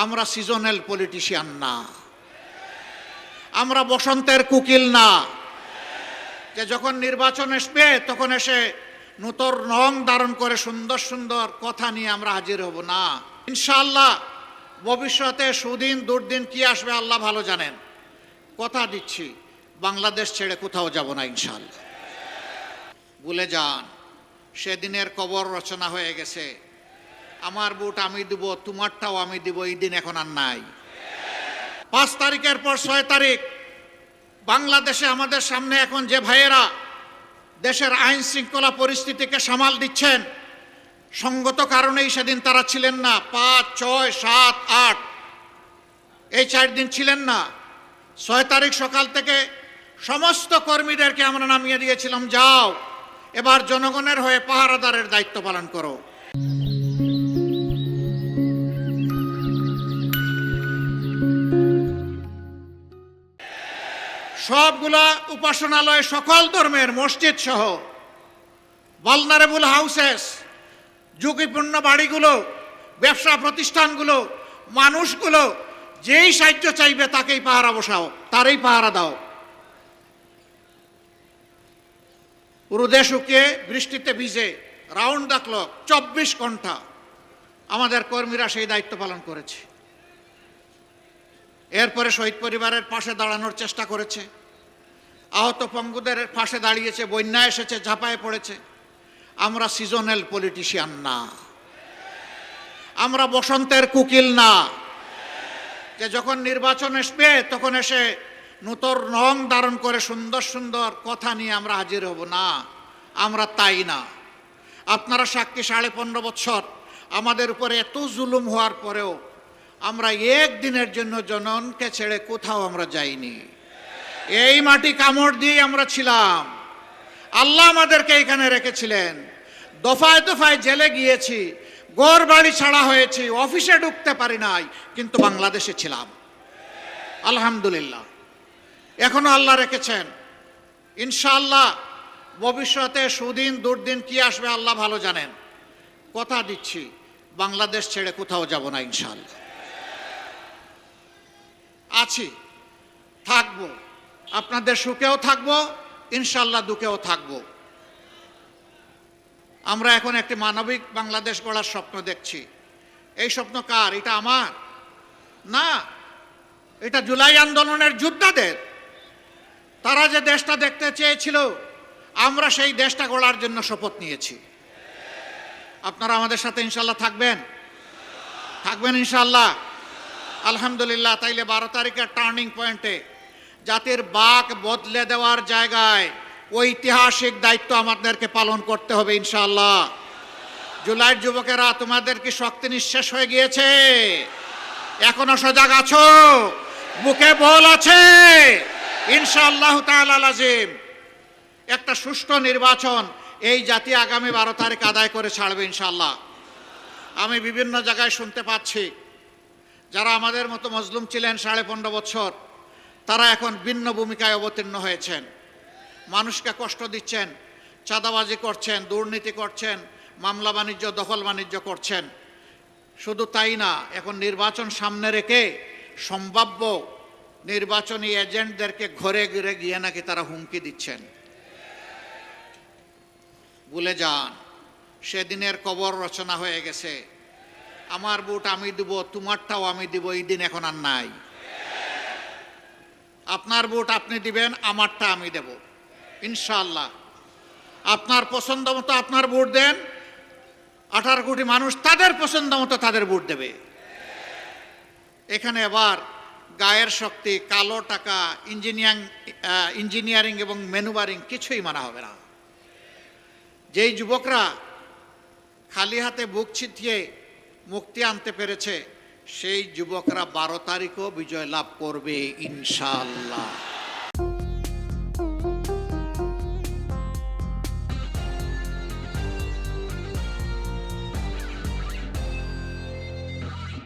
আমরা seasonal politician না, আমরা বসন্তের কুকিল না, যে যখন নির্বাচন আসবে তখন এসে নূতন রং ধারণ করে সুন্দর সুন্দর কথা নিয়ে আমরা হাজির হব না। ইনশাআল্লাহ ভবিষ্যতে সুদিন দুর্দিন কি আসবে আল্লাহ ভালো জানেন। কথা দিচ্ছি, বাংলাদেশ ছেড়ে কোথাও যাব না ইনশাআল্লাহ। ভুলে যান, সেদিনের কবর রচনা হয়ে গেছে। আমার ভোট আমি দিব, তোমারটাও আমি দিব, এই দিন এখন আর নাই। 5 তারিখের পর 6 তারিখ বাংলাদেশে আমাদের সামনে এখন যে ভাইয়েরা দেশের আইন শৃঙ্খলা পরিস্থিতিকে সামাল দিচ্ছেন, সঙ্গত কারণেই সেদিন তারা ছিলেন না। 5, 6, 7, 8 এই 4 দিন ছিলেন না। 6 তারিখ সকাল থেকে সমস্ত কর্মীদেরকে আমরা নামিয়ে দিয়েছিলাম, যাও এবার জনগণের হয়ে পাহারাদারের দায়িত্ব পালন করো। সবগুলা উপাসনালয়, সকল ধর্মের মসজিদ সহ ভালনারেবল হাউসেস, ঝুঁকিপূর্ণ বাড়িগুলো, ব্যবসা প্রতিষ্ঠানগুলো, মানুষগুলো যেই সাহায্য চাইবে তাকেই পাহারা বসাও, তারই পাহারা দাও। রোদে শুকিয়ে বৃষ্টিতে ভিজে রাউন্ড দ্য ক্লক 24 ঘন্টা আমাদের কর্মীরা সেই দায়িত্ব পালন করেছে। এরপরে শহীদ পরিবারের পাশে দাঁড়ানোর চেষ্টা করেছে, আহত পঙ্গুদের পাশে দাঁড়িয়েছে, বন্যা এসেছে, ঝাঁপায় পড়েছে। আমরা সিজনাল পলিটিশিয়ান না, আমরা বসন্তের কুকিল না, যে যখন নির্বাচন আসবে তখন এসে নূতন রং ধারণ করে সুন্দর সুন্দর কথা নিয়ে আমরা হাজির হব না। আমরা তাই না। আপনারা সাক্ষী, 15.5 বছর আমাদের উপরে এত জুলুম হওয়ার পরেও আমরা একদিনের জন্য জনগণকে ছেড়ে কোথাও আমরা যাইনি। এই মাটি কামড় দিয়ে আমরা ছিলাম। আল্লাহ আমাদেরকে এখানে রেখেছিলেন। দফায় দফায় জেলে গিয়েছি, ঘর বাড়ি ছাড়া হয়েছি, অফিসে ঢুকতে পারি নাই, কিন্তু বাংলাদেশে ছিলাম। আলহামদুলিল্লাহ, এখনো আল্লাহ রেখেছেন। ইনশাআল্লাহ ভবিষ্যতে সুদিন দুর্দিন কি আসবে আল্লাহ ভালো জানেন। কথা দিচ্ছি, বাংলাদেশ ছেড়ে কোথাও যাব না ইনশাআল্লাহ। আছি, থাকবো, আপনাদের সুখেও থাকবো, ইনশাআল্লাহ দুঃখেও থাকবো। আমরা এখন একটি মানবিক বাংলাদেশ গড়ার স্বপ্ন দেখছি। এই স্বপ্ন কার? এটা আমার না, এটা জুলাই আন্দোলনের যোদ্ধাদের। তারা যে দেশটা দেখতে চেয়েছিল, আমরা সেই দেশটা গড়ার জন্য শপথ নিয়েছি। আপনারা আমাদের সাথে ইনশাআল্লাহ থাকবেন, থাকবেন ইনশাআল্লাহ। আলহামদুলিল্লাহ। তাইলে 12 তারিখের টার্নিং পয়েন্টে জাতির বাক বদলে দেওয়ার জায়গায় ঐতিহাসিক দায়িত্ব আমাদেরকে পালন করতে হবে ইনশাআল্লাহ। জুলাইয়ের যুবকেরা, তোমাদের কি শক্তি নিঃশেষ হয়ে গিয়েছে? এখনো সজাগ আছো? বুকে বল আছে? ইনশাআল্লাহ তাআলা লাজিম একটা সুষ্ঠু নির্বাচন এই জাতি আগামী 12 তারিখ আদায় করে ছাড়বে ইনশাআল্লাহ। আমি বিভিন্ন জায়গায় শুনতে পাচ্ছি, যারা আমাদের মতো মজলুম ছিলেন 15.5 বছর, তারা এখন ভিন্ন ভূমিকায় অবতীর্ণ হয়েছেন। মানুষকে কষ্ট দিচ্ছেন, চাঁদাবাজি করছেন, দুর্নীতি করছেন, মামলা বাণিজ্য, দখল বাণিজ্য করছেন। শুধু তাই না, এখন নির্বাচন সামনে রেখে সম্ভাব্য নির্বাচনী এজেন্টদেরকে ঘরে ঘরে গিয়ে নাকি তারা হুমকি দিচ্ছেন। ভুলে যান, সেদিনের কবর রচনা হয়ে গেছে। আমার ভোট আমি দিব, তোমারটাও আমি দিব, এই দিন এখন আর নাই। আপনার ভোট আপনি দিবেন, আমারটা আমি দেব ইনশাআল্লাহ। আপনার পছন্দ মতো আপনার ভোট দেন, 18 কোটি মানুষ তাদের পছন্দ মতো তাদের ভোট দেবে। এখানে আবার গায়ের শক্তি, কালো টাকা, ইঞ্জিনিয়ারিং এবং ম্যানুভারিং কিছুই মানা হবে না। যেই যুবকরা খালি হাতে বুক ছিটিয়ে মুক্তি আনতে পেরেছে, সেই যুবকরা 12 তারিখও বিজয় লাভ করবে ইনশাআল্লাহ।